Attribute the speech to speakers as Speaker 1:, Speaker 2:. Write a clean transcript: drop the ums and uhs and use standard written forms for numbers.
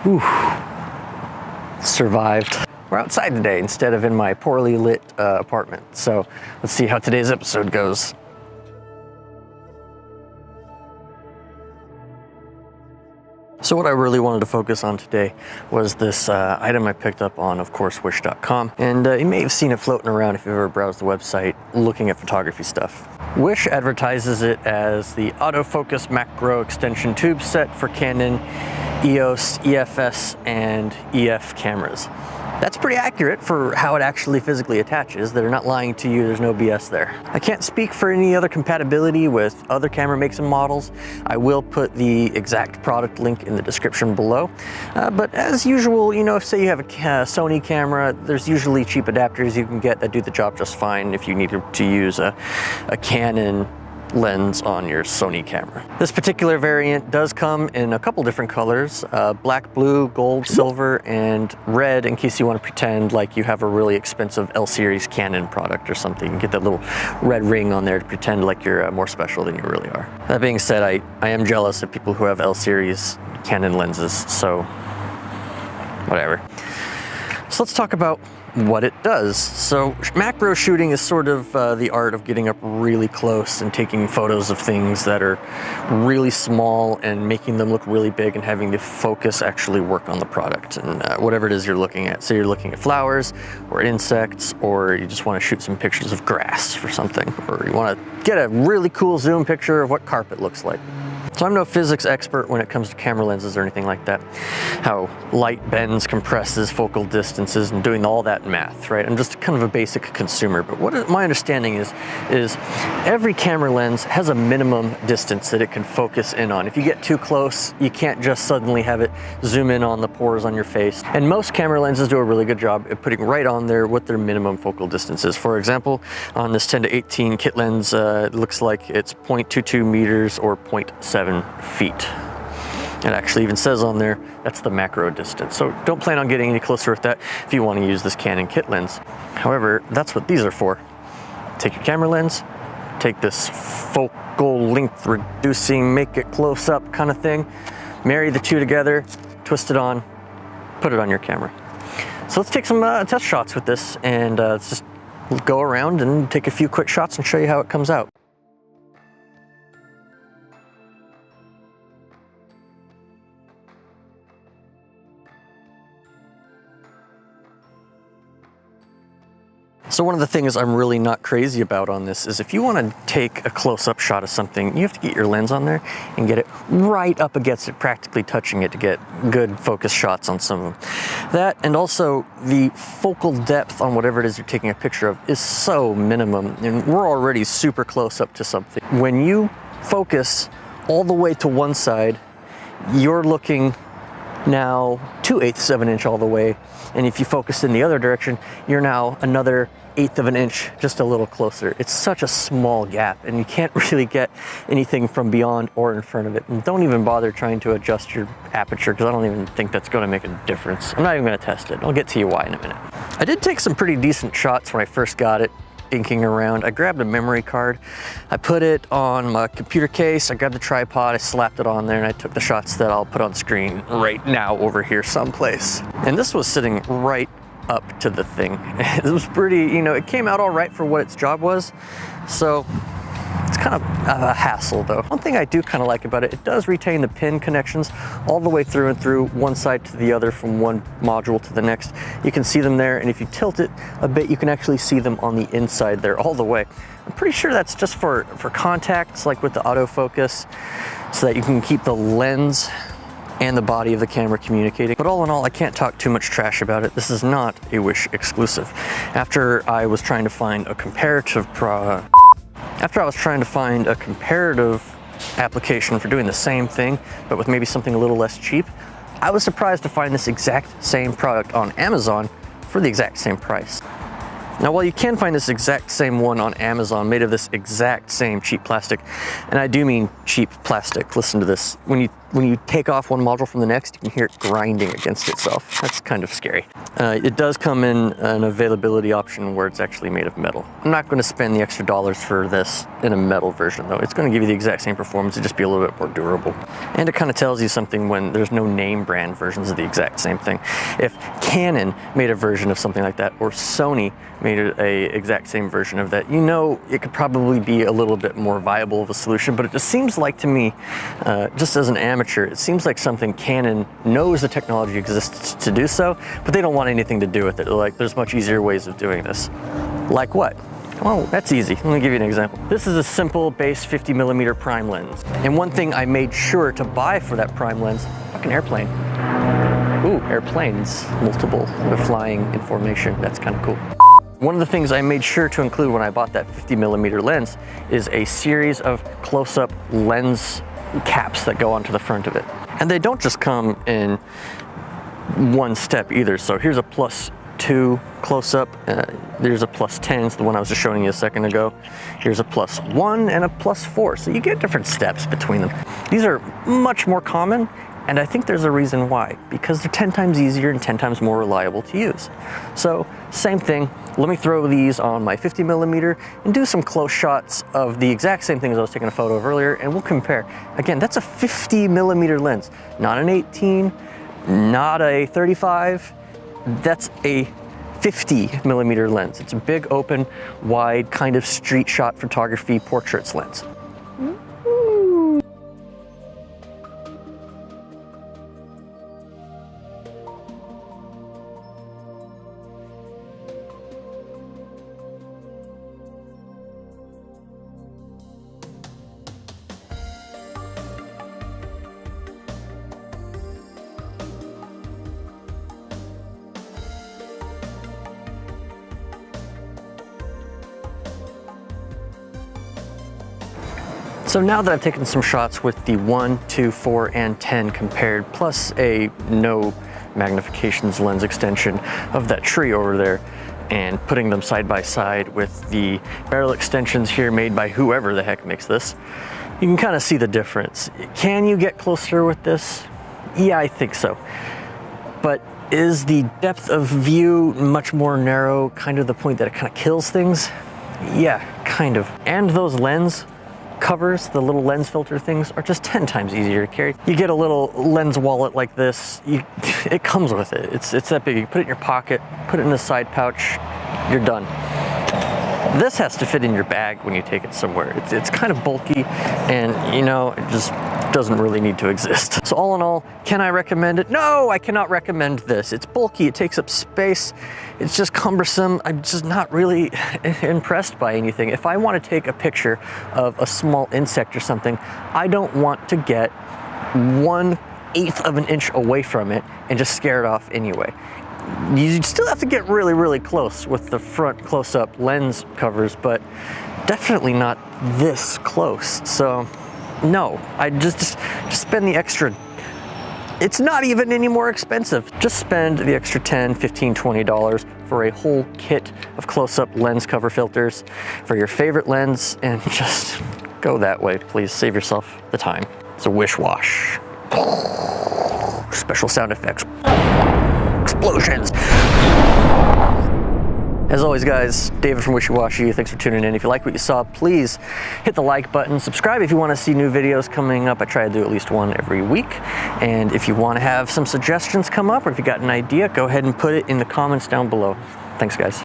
Speaker 1: Ooh. Survived. We're outside today instead of in my poorly lit apartment. So let's see how today's episode goes. So what I really wanted to focus on today was this item I picked up on, of course, Wish.com. And you may have seen it floating around if you've ever browsed the website looking at photography stuff. Wish advertises it as the autofocus macro extension tube set for Canon, EOS, EFS, and EF cameras. That's pretty accurate for how it actually physically attaches. They're not lying to you, there's no BS there. I can't speak for any other compatibility with other camera makes and models. I will put the exact product link in the description below. But as usual, you know, if say you have a Sony camera, there's usually cheap adapters you can get that do the job just fine if you need to use a Canon lens on your Sony camera. This particular variant does come in a couple different colors, black, blue, gold, silver, and red, in case you want to pretend like you have a really expensive L-series Canon product or something. You get that little red ring on there to pretend like you're more special than you really are. That being said, I am jealous of people who have L-series Canon lenses, so whatever. So let's talk about what it does. So macro shooting is sort of the art of getting up really close and taking photos of things that are really small and making them look really big and having the focus actually work on the product and whatever it is you're looking at. So you're looking at flowers or insects, or you just want to shoot some pictures of grass for something, or you want to get a really cool zoom picture of what carpet looks like. So I'm no physics expert when it comes to camera lenses or anything like that. How light bends, compresses, focal distances, and doing all that math, right? I'm just kind of a basic consumer. But what my understanding is every camera lens has a minimum distance that it can focus in on. If you get too close, you can't just suddenly have it zoom in on the pores on your face. And most camera lenses do a really good job at putting right on there what their minimum focal distance is. For example, on this 10-18 kit lens, it looks like it's 0.22 meters or 0.7 feet. It actually even says on there that's the macro distance. So don't plan on getting any closer with that if you want to use this Canon kit lens. However, that's what these are for. Take your camera lens, take this focal length reducing, make it close up kind of thing, marry the two together, twist it on, put it on your camera. So let's take some test shots with this, and let's just go around and take a few quick shots and show you how it comes out. So one of the things I'm really not crazy about on this is if you want to take a close-up shot of something, you have to get your lens on there and get it right up against it, practically touching it to get good focus shots on some of them. That, and also the focal depth on whatever it is you're taking a picture of is so minimum, and we're already super close up to something. When you focus all the way to one side, you're looking now 2/8 of an inch all the way, and if you focus in the other direction, you're now another 1/8 of an inch, just a little closer. It's such a small gap, and you can't really get anything from beyond or in front of it. And don't even bother trying to adjust your aperture, because I don't even think that's going to make a difference. I'm not even going to test it. I'll get to you why in a minute. I did take some pretty decent shots when I first got it, inking around. I grabbed a memory card, I put it on my computer case, I grabbed the tripod, I slapped it on there, and I took the shots that I'll put on screen right now over here someplace. And this was sitting right up to the thing. It was pretty, you know, it came out all right for what its job was, so it's kind of a hassle though. One thing I do kind of like about it, it does retain the pin connections all the way through and through, one side to the other, from one module to the next. You can see them there, and if you tilt it a bit, you can actually see them on the inside there all the way. I'm pretty sure that's just for contacts, like with the autofocus, so that you can keep the lens and the body of the camera communicating. But all in all, I can't talk too much trash about it. This is not a Wish exclusive. After I was trying to find a comparative application for doing the same thing, but with maybe something a little less cheap, I was surprised to find this exact same product on Amazon for the exact same price. Now, while you can find this exact same one on Amazon made of this exact same cheap plastic, and I do mean cheap plastic, listen to this. When you when you take off one module from the next, you can hear it grinding against itself. That's kind of scary. It does come in an availability option where it's actually made of metal. I'm not going to spend the extra dollars for this in a metal version though. It's going to give you the exact same performance, it'll just be a little bit more durable. And it kind of tells you something when there's no name brand versions of the exact same thing. If Canon made a version of something like that, or Sony made a exact same version of that, you know it could probably be a little bit more viable of a solution, but it just seems like to me, just as an amateur, it seems like something Canon knows the technology exists to do so, but they don't want anything to do with it. They're like, there's much easier ways of doing this. Like what? Well, that's easy. Let me give you an example. This is a simple base 50mm prime lens. And one thing I made sure to buy for that prime lens, fucking airplane. Ooh, airplanes, multiple. They're flying in formation. That's kind of cool. One of the things I made sure to include when I bought that 50mm lens is a series of close-up lens caps that go onto the front of it. And they don't just come in one step either. So here's a +2 close-up, there's a +10, it's the one I was just showing you a second ago. Here's a +1 and a +4, so you get different steps between them. These are much more common, and I think there's a reason why, because they're 10 times easier and 10 times more reliable to use. So same thing, let me throw these on my 50mm and do some close shots of the exact same thing as I was taking a photo of earlier, and we'll compare. Again, that's a 50mm lens, not an 18, not a 35, that's a 50mm lens. It's a big, open, wide, kind of street shot photography portraits lens. So now that I've taken some shots with the 1, 2, 4, and 10 compared, plus a no magnifications lens extension of that tree over there, and putting them side by side with the barrel extensions here made by whoever the heck makes this, you can kind of see the difference. Can you get closer with this? Yeah, I think so. But is the depth of view much more narrow, kind of the point that it kind of kills things? Yeah, kind of. And those lens covers, the little lens filter things, are just 10 times easier to carry. You get a little lens wallet like this, it comes with it. It's that big. You put it in your pocket, put it in a side pouch, you're done. This has to fit in your bag when you take it somewhere. It's kind of bulky, and you know, it just doesn't really need to exist. So all in all, can I recommend it? No, I cannot recommend this. It's bulky, it takes up space, it's just cumbersome. I'm just not really impressed by anything. If I want to take a picture of a small insect or something, I don't want to get 1/8 of an inch away from it and just scare it off anyway. You still have to get really, really close with the front close-up lens covers, but definitely not this close. So no, I just spend the extra. It's not even any more expensive. Just spend the extra $10, $15, $20 for a whole kit of close-up lens cover filters for your favorite lens, and just go that way, please. Save yourself the time. It's a wish wash. Special sound effects. Explosions. As always, guys, David from Wishy Washy, thanks for tuning in. If you like what you saw, please hit the like button. Subscribe if you want to see new videos coming up. I try to do at least one every week. And if you want to have some suggestions come up, or if you got an idea, go ahead and put it in the comments down below. Thanks, guys.